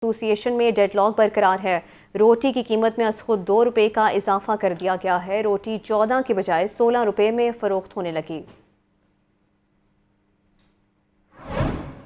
ایسوسی ایشن میں ڈیڈ لاک برقرار ہے۔ روٹی کی قیمت میں از خود 2 روپے کا اضافہ کر دیا گیا ہے۔ روٹی 14 کے بجائے 16 روپے میں فروخت ہونے لگی۔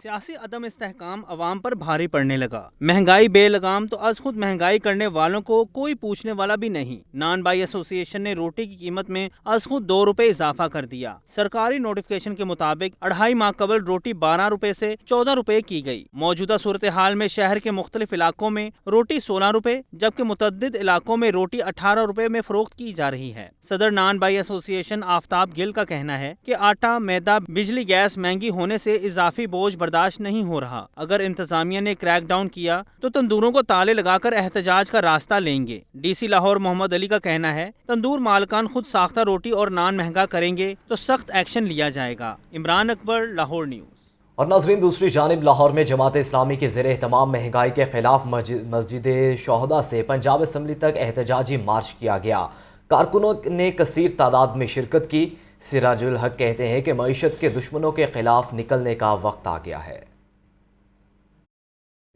سیاسی عدم استحکام عوام پر بھاری پڑنے لگا۔ مہنگائی بے لگام تو از خود مہنگائی کرنے والوں کو کوئی پوچھنے والا بھی نہیں۔ نان بائی ایسوسی ایشن نے روٹی کی قیمت میں از خود 2 روپے اضافہ کر دیا۔ سرکاری نوٹیفکیشن کے مطابق 2.5 ماہ قبل روٹی 12 روپے سے 14 روپے کی گئی۔ موجودہ صورتحال میں شہر کے مختلف علاقوں میں روٹی 16 روپے جبکہ متعدد علاقوں میں روٹی 18 روپے میں فروخت کی جا رہی ہے۔ صدر نان بائی ایسوسی ایشن آفتاب گل کا کہنا ہے کہ آٹا، میدا، بجلی، گیس مہنگی ہونے سے اضافی بوجھ برداشت نہیں ہو رہا۔ اگر انتظامیہ نے کریک ڈاؤن کیا تو تندوروں کو تالے لگا کر احتجاج کا راستہ لیں گے۔ ڈی سی لاہور محمد علی کا کہنا ہے تندور مالکان خود ساختہ روٹی اور نان مہنگا کریں گے تو سخت ایکشن لیا جائے گا۔ عمران اکبر، لاہور نیوز۔ اور ناظرین، دوسری جانب لاہور میں جماعت اسلامی کے زیر اہتمام مہنگائی کے خلاف مسجد شہداء سے پنجاب اسمبلی تک احتجاجی مارچ کیا گیا۔ کارکنوں نے کثیر تعداد میں شرکت کی۔ سراج الحق کہتے ہیں کہ معیشت کے دشمنوں کے خلاف نکلنے کا وقت آ گیا ہے۔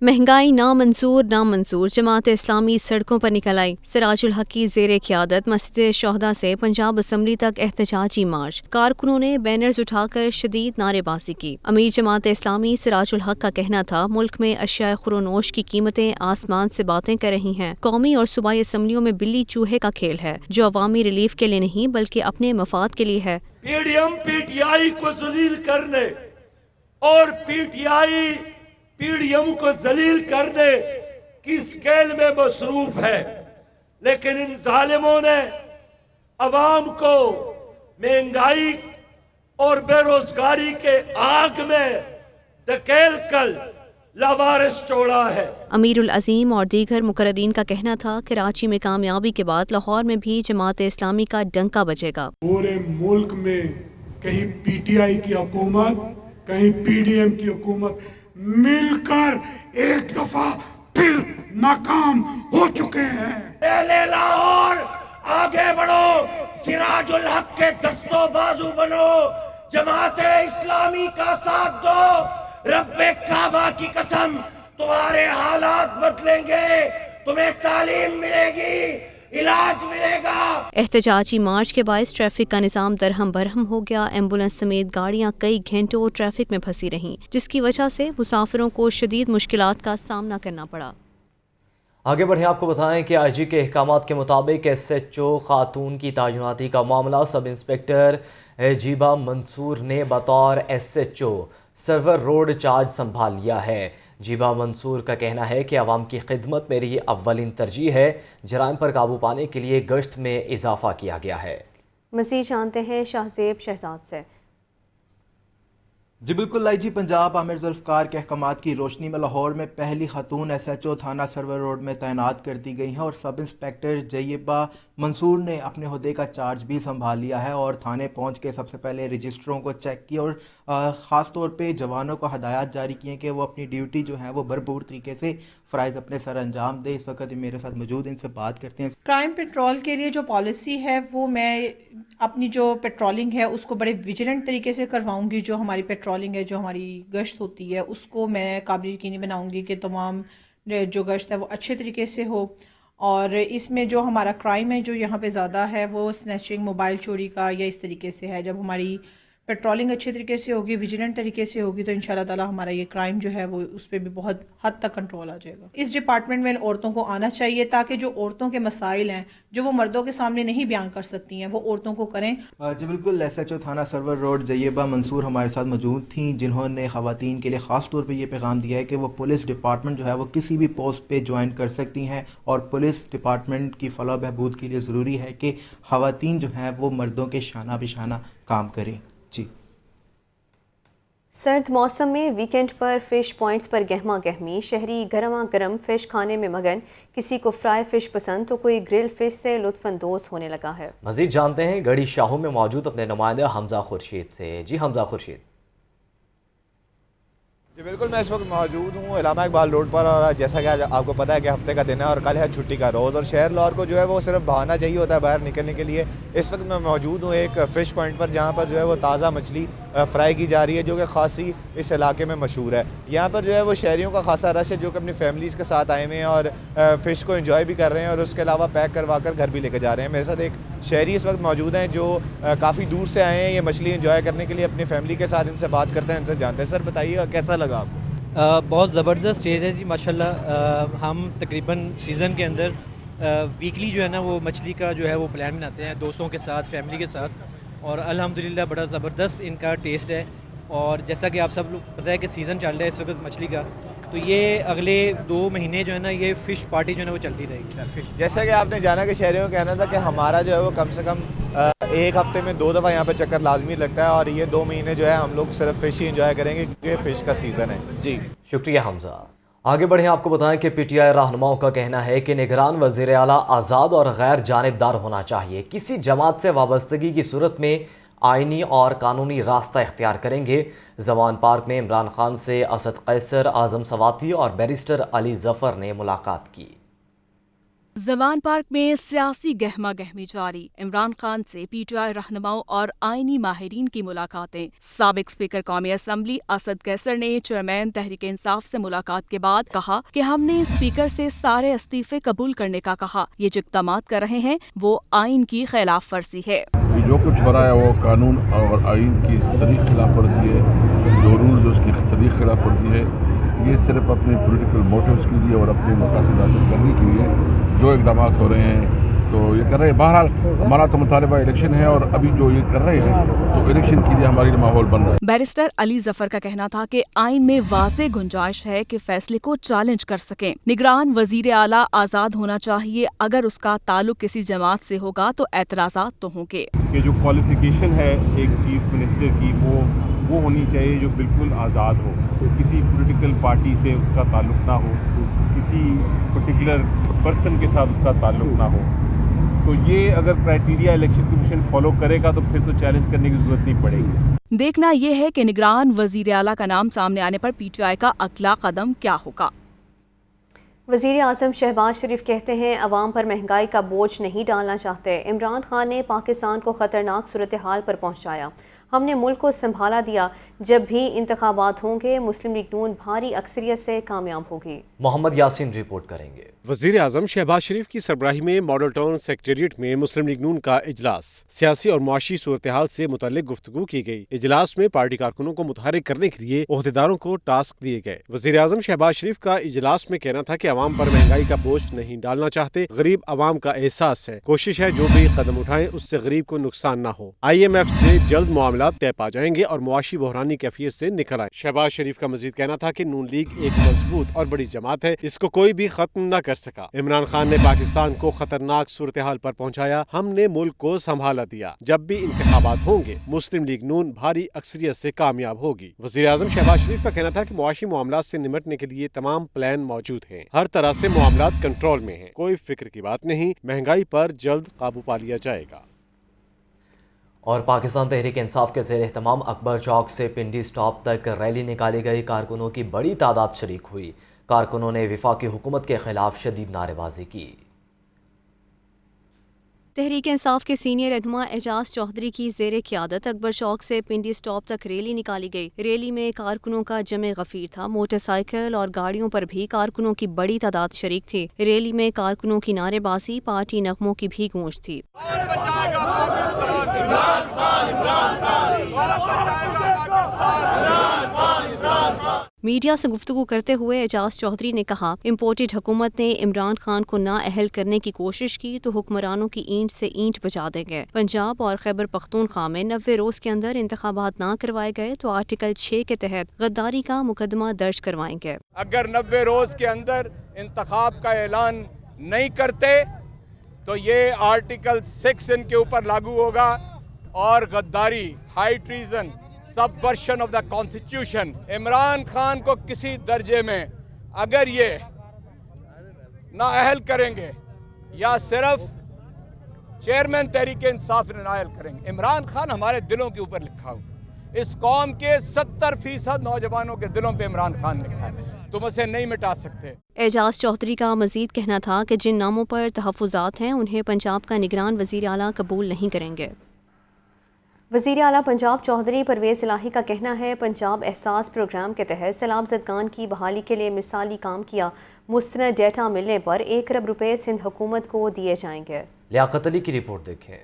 مہنگائی نامنظور جماعت اسلامی سڑکوں پر نکل آئی۔ سراج الحق کی زیر قیادت مسجد شہداء سے پنجاب اسمبلی تک احتجاجی مارچ۔ کارکنوں نے بینرز اٹھا کر شدید نعرے بازی کی۔ امیر جماعت اسلامی سراج الحق کا کہنا تھا ملک میں اشیاء خورونوش کی قیمتیں آسمان سے باتیں کر رہی ہیں۔ قومی اور صوبائی اسمبلیوں میں بلی چوہے کا کھیل ہے جو عوامی ریلیف کے لیے نہیں بلکہ اپنے مفاد کے لیے ہے۔ P D M P T I کو ذلیل کرنے اور P T I P D M کو ذلیل کرنے کی اسکیل میں مصروف ہے، لیکن ان ظالموں نے عوام کو مہنگائی اور بے روزگاری کے آگ میں دھکیل کر لاوارث چھوڑا ہے۔ امیر العظیم اور دیگر مقررین کا کہنا تھا کراچی میں کامیابی کے بعد لاہور میں بھی جماعت اسلامی کا ڈنکا بجے گا۔ پورے ملک میں کہیں پی ٹی آئی کی حکومت، کہیں پی ڈی ایم کی حکومت مل کر ایک دفعہ پھر ناکام ہو چکے ہیں۔ لے لاہور، آگے بڑھو، سراج الحق کے دستوں بازو بنو، جماعت اسلامی کا ساتھ دو۔ رب کعبہ کی قسم تمہارے حالات بدلیں گے، تمہیں تعلیم ملے گی، علاج ملے گا۔ احتجاجی مارچ کے باعث ٹریفک کا نظام درہم برہم ہو گیا۔ ایمبولینس سمیت گاڑیاں کئی گھنٹوں ٹریفک میں پھنسی رہیں جس کی وجہ سے مسافروں کو شدید مشکلات کا سامنا کرنا پڑا۔ آگے بڑھیں، آپ کو بتائیں کہ آئی جی کے احکامات کے مطابق ایس ایچ او خاتون کی تعیناتی کا معاملہ سب انسپکٹر جیبا منصور نے بطور ایس ایچ او سرور روڈ چارج سنبھال لیا ہے۔ جیبا منصور کا کہنا ہے کہ عوام کی خدمت میری اولین ترجیح ہے۔ جرائم پر قابو پانے کے لیے گشت میں اضافہ کیا گیا ہے۔ مزید جانتے ہیں شہزیب شہزاد سے۔ جی بالکل، آئی جی پنجاب عامر ذوالفقار کے احکامات کی روشنی میں لاہور میں پہلی خاتون ایس ایچ او تھانہ سرور روڈ میں تعینات کر دی گئی ہیں اور سب انسپکٹر جیبا منصور نے اپنے عہدے کا چارج بھی سنبھال لیا ہے اور تھانے پہنچ کے سب سے پہلے رجسٹروں کو چیک کیا اور خاص طور پہ جوانوں کو ہدایات جاری کیے کہ وہ اپنی ڈیوٹی جو ہے وہ بھرپور طریقے سے فرائض اپنے سر انجام دے۔ اس وقت میرے ساتھ موجود ان سے بات کرتے ہیں۔ کرائم پیٹرول کے لیے جو پالیسی ہے وہ میں اپنی جو پیٹرولنگ ہے اس کو بڑے ویجیلنٹ طریقے سے کرواؤں گی۔ جو ہماری پیٹرولنگ ہے، جو ہماری گشت ہوتی ہے، اس کو میں قابل یقینی بناؤں گی کہ تمام جو گشت ہے وہ اچھے طریقے سے ہو۔ اور اس میں جو ہمارا کرائم ہے جو یہاں پہ زیادہ ہے وہ سنیچنگ، موبائل چوری کا یا اس طریقے سے ہے۔ جب ہماری پیٹرولنگ اچھے طریقے سے ہوگی، ویجیلنٹ طریقے سے ہوگی تو انشاءاللہ تعالی ہمارا یہ کرائم جو ہے وہ اس پہ بھی بہت حد تک کنٹرول آ جائے گا۔ اس ڈپارٹمنٹ میں عورتوں کو آنا چاہیے تاکہ جو عورتوں کے مسائل ہیں جو وہ مردوں کے سامنے نہیں بیان کر سکتی ہیں وہ عورتوں کو کریں۔ جی بالکل، ایس ایچ او تھانہ سرور روڈ جیبا منصور ہمارے ساتھ موجود تھیں جنہوں نے خواتین کے لیے خاص طور پہ یہ پیغام دیا ہے کہ وہ پولیس ڈپارٹمنٹ جو ہے وہ کسی بھی پوسٹ پہ جوائن کر سکتی ہیں اور پولیس ڈپارٹمنٹ کی فلاح و بہبود کے لیے ضروری ہے کہ خواتین جو ہیں وہ مردوں کے شانہ بشانہ کام کریں۔ جی، سرد موسم میں ویکینڈ پر فش پوائنٹس پر گہما گہمی، شہری گرما گرم فش کھانے میں مگن، کسی کو فرائی فش پسند تو کوئی گرل فش سے لطف اندوز ہونے لگا ہے۔ مزید جانتے ہیں گڑھی شاہوں میں موجود اپنے نمائندہ حمزہ خورشید سے۔ جی حمزہ خورشید۔ جی بالکل، میں اس وقت موجود ہوں علامہ اقبال روڈ پر، اور جیسا کہ آپ کو پتہ ہے کہ ہفتے کا دن ہے اور کل ہے چھٹی کا روز، اور شہر لاہور کو جو ہے وہ صرف بہانہ چاہیے ہوتا ہے باہر نکلنے کے لیے۔ اس وقت میں موجود ہوں ایک فش پوائنٹ پر جہاں پر جو ہے وہ تازہ مچھلی فرائی کی جا رہی ہے، جو کہ خاصی اس علاقے میں مشہور ہے۔ یہاں پر جو ہے وہ شہریوں کا خاصا رش ہے جو کہ اپنی فیملیز کے ساتھ آئے ہوئے ہیں اور فش کو انجوائے بھی کر رہے ہیں، اور اس کے علاوہ پیک کروا کر گھر بھی لے کے جا رہے ہیں۔ میرے ساتھ ایک شہری اس وقت موجود ہیں جو کافی دور سے آئے ہیں یہ مچھلی انجوائے کرنے کے لیے اپنی فیملی کے ساتھ۔ ان سے بات کرتے ہیں، ان سے جانتے ہیں۔ سر بتائیے گا کیسا لگا آپ کو؟ بہت زبردست اسٹیج ہے جی ماشاءاللہ۔ ہم تقریباً سیزن کے اندر ویکلی جو ہے نا وہ مچھلی کا جو ہے وہ پلان بناتے ہیں دوستوں کے ساتھ، فیملی کے ساتھ، اور الحمدللہ بڑا زبردست ان کا ٹیسٹ ہے۔ اور جیسا کہ آپ سب لوگ پتہ ہے کہ سیزن چل رہا ہے اس وقت مچھلی کا، تو یہ اگلے 2 مہینے جو ہے نا یہ فش پارٹی جو ہے نا وہ چلتی رہے گی۔ جیسا کہ آپ نے جانا کہ شہریوں کا کہنا تھا کہ ہمارا جو ہے وہ کم سے کم ایک ہفتے میں 2 دفعہ یہاں پہ چکر لازمی لگتا ہے، اور یہ 2 مہینے جو ہے ہم لوگ صرف فش ہی انجوائے کریں گے کیونکہ فش کا سیزن ہے۔ جی شکریہ حمزہ۔ آگے بڑھیں، آپ کو بتائیں کہ پی ٹی آئی رہنماؤں کا کہنا ہے کہ نگران وزیر اعلیٰ آزاد اور غیر جانبدار ہونا چاہیے، کسی جماعت سے وابستگی کی صورت میں آئینی اور قانونی راستہ اختیار کریں گے۔ زمان پارک میں عمران خان سے اسد قیصر، اعظم سواتی اور بیرسٹر علی ظفر نے ملاقات کی۔ زمان پارک میں سیاسی گہما گہمی جاری، عمران خان سے پی ٹی آئی رہنماؤں اور آئینی ماہرین کی ملاقاتیں۔ سابق اسپیکر قومی اسمبلی اسد قیصر نے چیئرمین تحریک انصاف سے ملاقات کے بعد کہا کہ ہم نے اسپیکر سے سارے استعفے قبول کرنے کا کہا، یہ جو اقدامات کر رہے ہیں وہ آئین کی خلاف ورزی ہے۔ جو کچھ ہو رہا ہے وہ قانون اور آئین کی صریح خلاف ورزی ہے، جو رولز اس کی صریح خلاف ورزی ہے۔ یہ صرف اپنے پولیٹیکل موٹیوز کے لیے اور اپنے مقاصد حاصل کرنے کے لیے جو اقدامات ہو رہے ہیں تو یہ کر رہے ہیں۔ بہرحال ہمارا تو مطالبہ الیکشن ہے، اور ابھی جو یہ کر رہے ہیں تو الیکشن کے لیے ہمارے لیے ماحول بن رہا ہے۔ بیرسٹر علی ظفر کا کہنا تھا کہ آئین میں واضح گنجائش ہے کہ فیصلے کو چیلنج کر سکیں۔ نگران وزیر اعلیٰ آزاد ہونا چاہیے، اگر اس کا تعلق کسی جماعت سے ہوگا تو اعتراضات تو ہوں گے۔ کہ جو کوالیفیکیشن ہے ایک چیف منسٹر کی وہ ہونی چاہیے جو بالکل آزاد ہو، کسی پولیٹیکل پارٹی سے اس کا تعلق نہ ہو، کسی پرٹیکولر پرسن کے ساتھ اس کا تعلق نہ ہو۔ تو یہ اگر کرائیٹیریا الیکشن کمیشن فالو کرے گا تو پھر تو چیلنج کرنے کی ضرورت نہیں پڑے گی۔ دیکھنا یہ ہے کہ نگران وزیر اعلیٰ کا نام سامنے آنے پر پی ٹی آئی کا اگلا قدم کیا ہوگا۔ وزیر اعظم شہباز شریف کہتے ہیں عوام پر مہنگائی کا بوجھ نہیں ڈالنا چاہتے۔ عمران خان نے پاکستان کو خطرناک صورتحال پر پہنچایا، ہم نے ملک کو سنبھالا دیا، جب بھی انتخابات ہوں گے مسلم لیگ نون بھاری اکثریت سے کامیاب ہوگی۔ محمد یاسین رپورٹ کریں گے۔ وزیر اعظم شہباز شریف کی سربراہی میں ماڈل ٹاؤن سیکریٹریٹ میں مسلم لیگ نون کا اجلاس، سیاسی اور معاشی صورتحال سے متعلق گفتگو کی گئی۔ اجلاس میں پارٹی کارکنوں کو متحرک کرنے کے لیے عہدیداروں کو ٹاسک دیے گئے۔ وزیر اعظم شہباز شریف کا اجلاس میں کہنا تھا کہ عوام پر مہنگائی کا بوجھ نہیں ڈالنا چاہتے، غریب عوام کا احساس ہے، کوشش ہے جو بھی قدم اٹھائیں اس سے غریب کو نقصان نہ ہو۔ IMF سے جلد معاملات طے پا جائیں گے اور معاشی بحرانی کیفیت سے نکل آئیں۔ شہباز شریف کا مزید کہنا تھا کہ نون لیگ ایک مضبوط اور بڑی جماعت ہے، اس کو کوئی بھی ختم نہ کر سکا۔ عمران خان نے پاکستان کو خطرناک صورتحال پر پہنچایا، ہم نے ملک کو سنبھالا دیا، جب بھی انتخابات ہوں گے مسلم لیگ نون بھاری اکثریت سے کامیاب ہوگی۔ وزیر اعظم شہباز شریف کا کہنا تھا کہ معاشی معاملات سے نمٹنے کے لیے تمام پلان موجود ہیں، ہر طرح سے معاملات کنٹرول میں ہیں، کوئی فکر کی بات نہیں، مہنگائی پر جلد قابو پا لیا جائے گا۔ اور پاکستان تحریک انصاف کے زیر اہتمام اکبر چوک سے پنڈی سٹاپ تک ریلی نکالی گئی، کارکنوں کی بڑی تعداد شریک ہوئی، کارکنوں نے وفاقی حکومت کے خلاف شدید نعرے بازی کی۔ تحریک انصاف کے سینئر رہنما اعجاز چودھری کی زیر قیادت اکبر چوک سے پنڈی سٹاپ تک ریلی نکالی گئی۔ ریلی میں کارکنوں کا جمع غفیر تھا، موٹر سائیکل اور گاڑیوں پر بھی کارکنوں کی بڑی تعداد شریک تھی۔ ریلی میں کارکنوں کی نعرے بازی، پارٹی نغموں کی بھی گونج تھی۔ میڈیا سے گفتگو کرتے ہوئے اعجاز چودھری نے کہا، امپورٹڈ حکومت نے عمران خان کو نااہل کرنے کی کوشش کی تو حکمرانوں کی اینٹ سے اینٹ بجا دیں گے۔ پنجاب اور خیبر پختونخوا میں 90 روز کے اندر انتخابات نہ کروائے گئے تو آرٹیکل 6 کے تحت غداری کا مقدمہ درج کروائیں گے۔ اگر 90 روز کے اندر انتخاب کا اعلان نہیں کرتے تو یہ آرٹیکل 6 ان کے اوپر لاگو ہوگا اور غداری، high treason, sub version of the constitution. Imran Khan کو کسی درجے میں اگر یہ نااہل کریں گے یا صرف چیئرمین تحریک انصاف نااہل کریں گے، عمران خان ہمارے دلوں کے اوپر لکھا ہوا، اس قوم کے 70% نوجوانوں کے دلوں پہ عمران خان لکھا ہے، تم اسے نہیں مٹا سکتے۔ اعجاز چودھری کا مزید کہنا تھا کہ جن ناموں پر تحفظات ہیں انہیں پنجاب کا نگران وزیر اعلیٰ قبول نہیں کریں گے۔ وزیر اعلیٰ پنجاب چودھری پرویز الہی کا کہنا ہے پنجاب احساس پروگرام کے تحت سیلاب زدگان کی بحالی کے لیے مثالی کام کیا، مستند ڈیٹا ملنے پر 1 ارب روپے سندھ حکومت کو دیے جائیں گے۔ لیاقت علی کی رپورٹ دیکھیں۔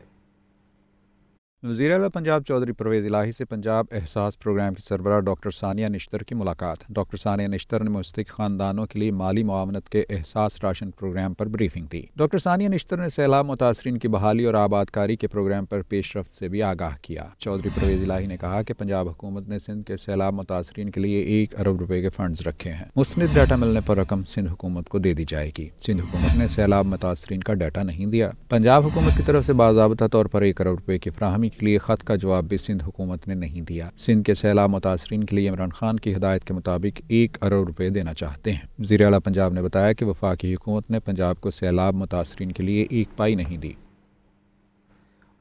وزیر اعلیٰ پنجاب چودھری پرویز الہی سے پنجاب احساس پروگرام کی سربراہ ڈاکٹر ثانیہ نشتر کی ملاقات۔ ڈاکٹر ثانیہ نشتر نے مستحق خاندانوں کے لیے مالی معاونت کے احساس راشن پروگرام پر بریفنگ دی۔ ڈاکٹر ثانیہ نشتر نے سیلاب متاثرین کی بحالی اور آبادکاری کے پروگرام پر پیش رفت سے بھی آگاہ کیا۔ چودھری پرویز الہی نے کہا کہ پنجاب حکومت نے سندھ کے سیلاب متاثرین کے لیے 1 ارب روپے کے فنڈز رکھے ہیں، مستند ڈیٹا ملنے پر رقم سندھ حکومت کو دے دی جائے گی۔ سندھ حکومت نے سیلاب متاثرین کا ڈیٹا نہیں دیا۔ پنجاب حکومت کی طرف سے باضابطہ طور پر 1 ارب روپے کی فراہمی کے لیے خط کا جواب بھی سندھ حکومت نے نہیں دیا۔ سندھ کے سیلاب متاثرین کے لیے عمران خان کی ہدایت کے مطابق 1 ارب روپے دینا چاہتے ہیں۔ وزیر اعلیٰ پنجاب نے بتایا کہ وفاقی حکومت نے پنجاب کو سیلاب متاثرین کے لیے 1 پائی نہیں دی۔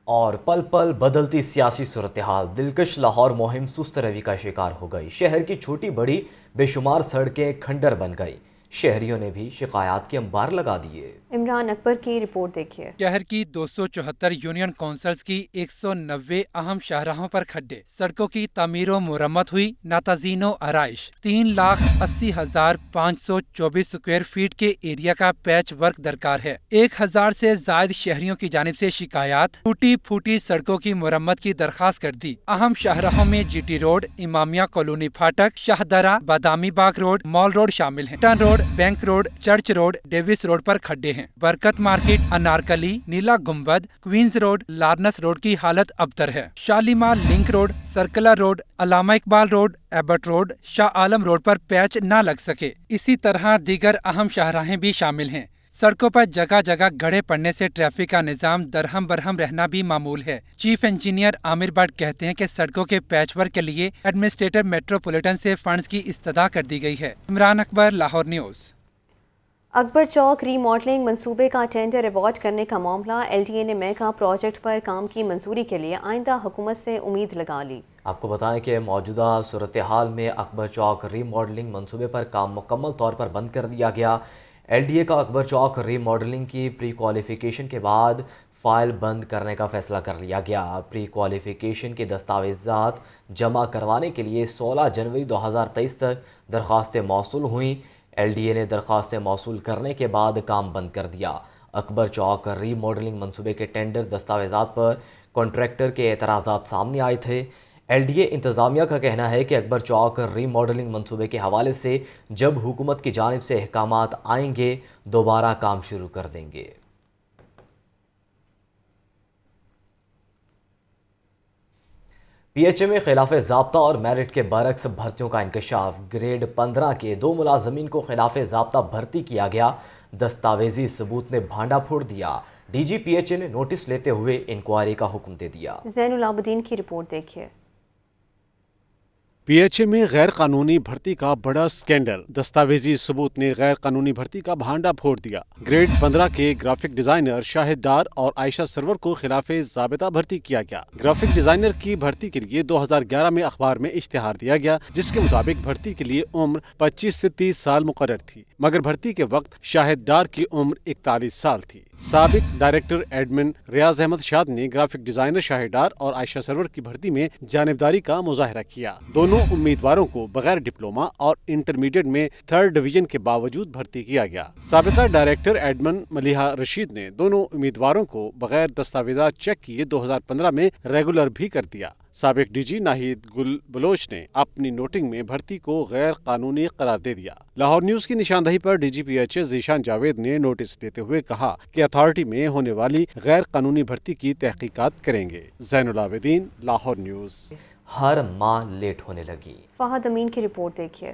اور پل پل بدلتی سیاسی صورتحال، دلکش لاہور مہم سست روی کا شکار ہو گئی۔ شہر کی چھوٹی بڑی بے شمار سڑکیں کھنڈر بن گئی، شہریوں نے بھی شکایات کے انبار لگا دیے۔ عمران اکبر کی رپورٹ دیکھیے۔ شہر کی 274 یونین کونسلز کی 190 اہم شاہراہوں پر کھڈے، سڑکوں کی تعمیر و مرمت ہوئی، ناتزین و آرائش۔ 3,80,524 اسکوائر فیٹ کے ایریا کا پیچ ورک درکار ہے۔ 1000 سے زائد شہریوں کی جانب سے شکایات، ٹوٹی پھوٹی سڑکوں کی مرمت کی درخواست کر دی۔ اہم شاہراہوں میں G T road, Imamia colony پھاٹک، Shahdara, Badami Bagh road, mall road شامل ہیں۔ ٹن road, bank road, church road, Davis road پر کھڈے ہیں۔ برکت مارکیٹ، انارکلی، نیلا گنبد، کوئنز روڈ، لارنس روڈ کی حالت ابتر ہے۔ Shalimar link road, circular road, علامہ Iqbal road, Abbott road, Shah Alam road پر پیچ نہ لگ سکے۔ اسی طرح دیگر اہم شاہراہیں بھی شامل ہیں۔ سڑکوں پر جگہ جگہ گڑھے پڑنے سے ٹریفک کا نظام درہم برہم رہنا بھی معمول ہے۔ چیف انجینئر عامر بٹ کہتے ہیں کہ سڑکوں کے پیچ ورک کے لیے ایڈمنسٹریٹر میٹروپولیٹن سے فنڈز کی استدعا کر دی گئی ہے۔ عمران اکبر، لاہور نیوز۔ اکبر چوک ری ماڈلنگ منصوبے کا ٹینڈر ایوارڈ کرنے کا معاملہ، ایل ڈی اے نے میگا پروجیکٹ پر کام کی منظوری کے لیے آئندہ حکومت سے امید لگا لی۔ آپ کو بتائیں کہ موجودہ صورتحال میں اکبر چوک ری ماڈلنگ منصوبے پر کام مکمل طور پر بند کر دیا گیا۔ ایل ڈی اے کا اکبر چوک ری ماڈلنگ کی پری کوالیفیکیشن کے بعد فائل بند کرنے کا فیصلہ کر لیا گیا۔ پری کوالیفیکیشن کے دستاویزات جمع کروانے کے لیے 16 جنوری 2023 تک درخواستیں موصول ہوئیں۔ ایل ڈی اے نے درخواستیں موصول کرنے کے بعد کام بند کر دیا۔ اکبر چوک ری ماڈلنگ منصوبے کے ٹینڈر دستاویزات پر کانٹریکٹر کے اعتراضات سامنے آئے تھے۔ ایل ڈی اے انتظامیہ کا کہنا ہے کہ اکبر چوک ری ماڈلنگ منصوبے کے حوالے سے جب حکومت کی جانب سے احکامات آئیں گے دوبارہ کام شروع کر دیں گے۔ پی ایچ اے میں خلاف ضابطہ اور میرٹ کے برعکس بھرتیوں کا انکشاف، گریڈ 15 کے 2 ملازمین کو خلاف ضابطہ بھرتی کیا گیا، دستاویزی ثبوت نے بھانڈا پھوڑ دیا، ڈی جی پی ایچ اے نے نوٹس لیتے ہوئے انکوائری کا حکم دے دیا۔ زین العابدین کی رپورٹ دیکھیے۔ پی ایچ اے میں غیر قانونی بھرتی کا بڑا سکینڈل، دستاویزی ثبوت نے غیر قانونی بھرتی کا بھانڈا پھوڑ دیا۔ گریڈ 15 کے گرافک ڈیزائنر شاہد ڈار اور عائشہ سرور کو خلاف ضابطہ بھرتی کیا گیا۔ گرافک ڈیزائنر کی بھرتی کے لیے 2011 میں اخبار میں اشتہار دیا گیا، جس کے مطابق بھرتی کے لیے عمر 25 سے 30 سال مقرر تھی، مگر بھرتی کے وقت شاہد ڈار کی عمر 41 سال تھی۔ سابق ڈائریکٹر ایڈمن ریاض احمد شاد نے گرافک ڈیزائنر شاہد ڈار اور عائشہ سرور کی بھرتی میں جانبداری کا مظاہرہ کیا۔ دونوں امیدواروں کو بغیر ڈپلوما اور انٹرمیڈیٹ میں 3rd ڈویژن کے باوجود بھرتی کیا گیا۔ سابقہ ڈائریکٹر ایڈمن ملیحہ رشید نے دونوں امیدواروں کو بغیر دستاویزات چیک کیے 2015 میں ریگولر بھی کر دیا۔ سابق ڈی جی ناہید گل بلوچ نے اپنی نوٹنگ میں بھرتی کو غیر قانونی قرار دے دیا۔ لاہور نیوز کی نشاندہی پر D G P H A Zeeshan Javed نے نوٹس دیتے ہوئے کہا کہ اتھارٹی میں ہونے والی غیر قانونی بھرتی کی تحقیقات کریں گے۔ زین العابدین، لاہور نیوز۔ ہر ماہ لیٹ ہونے لگی۔ فہد امین کی رپورٹ دیکھیے۔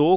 2